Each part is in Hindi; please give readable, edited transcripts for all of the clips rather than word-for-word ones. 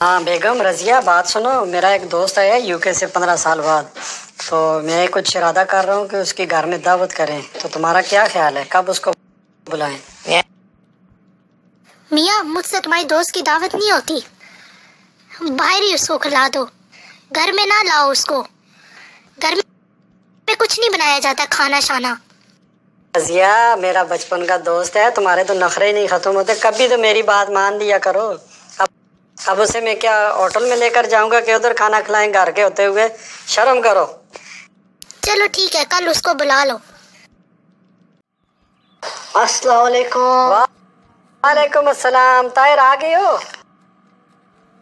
हाँ बेगम रजिया, बात सुनो। मेरा एक दोस्त आया है यूके से 15 साल बाद। तो मैं कुछ इरादा कर रहा हूँ कि उसकी घर में दावत करें। तो तुम्हारा क्या ख्याल है, कब उसको बुलाएं? मियाँ, मुझसे तुम्हारी दोस्त की दावत नहीं होती। बाहर ही उसको खिला दो, घर में ना लाओ उसको। घर में कुछ नहीं बनाया जाता, खाना शाना। रजिया मेरा बचपन का दोस्त है, तुम्हारे तो नखरे ही नहीं खत्म होते। कभी तो मेरी बात मान लिया करो। अब उसे मैं क्या होटल में लेकर जाऊंगा कि उधर खाना खिलाएं घर के होते हुए? शर्म करो। चलो ठीक है, कल उसको बुला लो। अस्सलाम वालेकुम। वालेकुम अस्सलाम। ताहिर आ गए हो?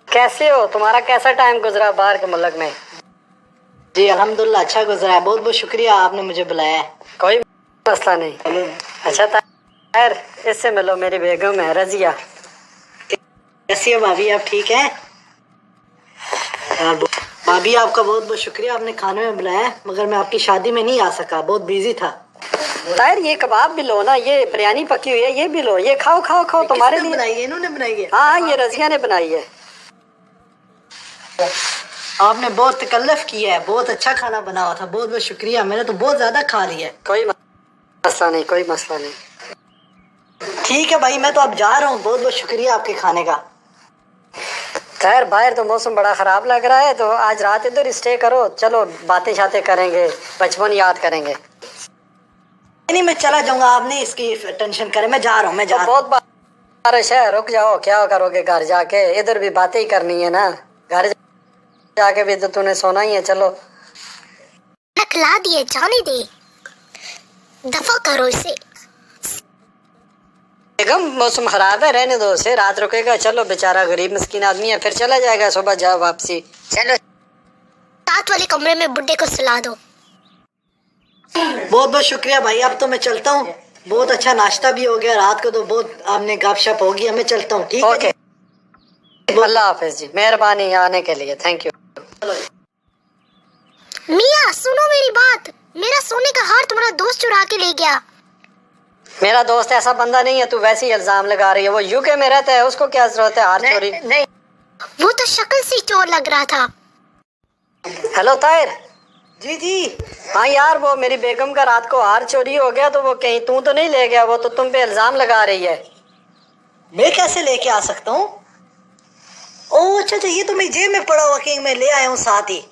कैसे हो? तुम्हारा कैसा टाइम गुजरा बाहर के मुल्क में? जी अल्हम्दुलिल्लाह अच्छा गुजरा है। बहुत बहुत शुक्रिया, आपने मुझे बुलाया है। कोई मसला नहीं। अच्छा ताहिर, इससे मिलो, मेरी बेगम है रजिया। कैसी हो भाभी, आप ठीक हैं? भाभी आपका बहुत बहुत शुक्रिया, आपने खाने में बुलाया है, मगर मैं आपकी शादी में नहीं आ सका, बहुत बिजी था। ताहिर ये कबाब भी लो ना, ये बिरयानी पकी हुई है, ये भी लो। ये खाओ खाओ खाओ, तुम्हारे लिए बनाई है, इन्होंने बनाई है। हाँ, ये रजिया ने बनाई है। आपने बहुत तकल्लुफ किया है, बहुत अच्छा खाना बना हुआ था। बहुत बहुत शुक्रिया, मैंने तो बहुत ज्यादा खा लिया है। कोई मसला नहीं, कोई मसला नहीं। ठीक है भाई, मैं तो अब जा रहा हूँ। बहुत बहुत शुक्रिया आपके खाने का। खैर बाहर तो मौसम बड़ा खराब लग रहा है, तो आज रात इधर स्टे करो। चलो बातें शातें करेंगे, बचपन याद करेंगे। नहीं, मैं चला जाऊंगा, आप नहीं इसकी टेंशन करें। मैं जा रहा हूँ, मैं जा रहा हूँ। बहुत बारिश है, रुक जाओ। क्या करोगे घर जाके? इधर भी बातें ही करनी है ना, घर जाके भी तो तूने सोना ही है। चलो खिला दिए, जाने दे, दफा करो इसे। बेगम मौसम खराब है, रहने दो उसे, रात रुकेगा। चलो बेचारा गरीब मिस्किन आदमी है, फिर चला जाएगा, सुबह जाओ वापसी। चलो साथ वाले कमरे में बुड्ढे को सुला दो। बहुत बहुत शुक्रिया भाई, अब तो मैं चलता हूँ। बहुत अच्छा नाश्ता भी हो गया, रात को तो बहुत आपने गपशप हो गया। मैं चलता हूँ, ठीक है? ओके, अल्लाह हाफिज जी, मेहरबानी आने के लिए, थैंक यू। मियाँ सुनो मेरी बात, मेरा सोने का हार तुम्हारा दोस्त चुरा के ले गया। मेरा दोस्त ऐसा बंदा नहीं है, तू वैसे ही इल्जाम लगा रही है। वो यूके में रहता है, उसको क्या जरूरत है हार चोरी? नहीं, वो तो शक्ल से चोर लग रहा था। हेलो ताहिर। जी जी। हाँ यार, वो मेरी बेगम का रात को हार चोरी हो गया, तो वो कहीं तू तो नहीं ले गया? वो तो तुम पे इल्जाम लगा रही है। मैं कैसे लेके आ सकता हूँ? ओह अच्छा अच्छा, ये तो मेरी जेब में पड़ा हुआ कि मैं ले आया हूँ साथ ही।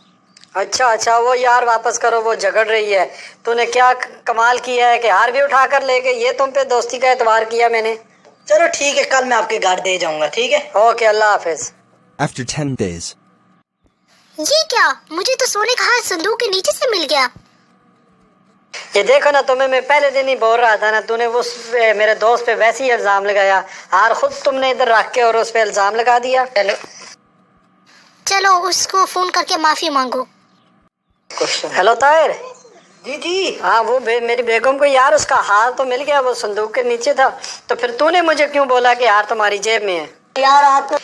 अच्छा अच्छा, वो यार वापस करो, वो झगड़ रही है। तूने क्या कमाल किया है कि हार भी उठा कर ले गई? ये तुम पे दोस्ती का एतबार किया मैंने। चलो ठीक है, कल मैं आपके घर दे जाऊंगा, ठीक है? ओके, अल्लाह हाफिज। After 10 days. ये क्या, मुझे तो सोने का हार संदूक के नीचे से मिल गया। ये देखो ना, तुम्हें मैं पहले दिन ही बोल रहा था ना, तूने वो मेरे दोस्त पे वैसे ही इल्जाम लगाया। हार खुद तुमने इधर रख के और उस पे इल्जाम लगा दिया। चलो उसको फोन करके माफी मांगो। हेलो ताहिर। जी जी। हाँ, वो मेरी बेगम को यार उसका हार तो मिल गया, वो संदूक के नीचे था। तो फिर तूने मुझे क्यों बोला कि हार तुम्हारी जेब में है? यार आपको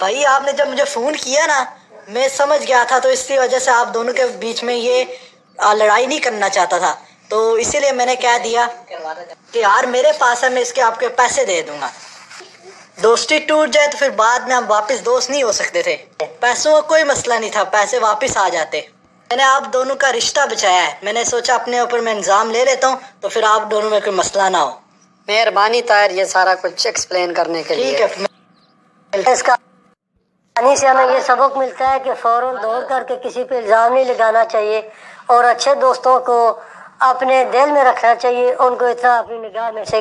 भाई, आपने जब मुझे फोन किया ना, मैं समझ गया था, तो इसी वजह से आप दोनों के बीच में ये लड़ाई नहीं करना चाहता था। तो इसीलिए मैंने कह दिया कि यार मेरे पास है, मैं इसके आपके पैसे दे दूंगा। दोस्ती टूट जाए तो फिर बाद में हम वापस दोस्त नहीं हो सकते थे। पैसों का कोई मसला नहीं था, पैसे वापस आ जाते। मैंने आप दोनों का रिश्ता बचाया है। मैंने सोचा अपने ऊपर मैं इंतजाम ले लेता हूँ, तो फिर आप दोनों में कोई मसला ना हो। मेहरबानी ताहिर, ये सारा कुछ एक्सप्लेन करने के लिए। ठीक है। इसका कहानी से हमें ये सबक मिलता है कि फौरन दौड़ करके किसी पे इल्ज़ाम नहीं लगाना चाहिए, और अच्छे दोस्तों को अपने दिल में रखना चाहिए, उनको इतना अपनी निगाह में से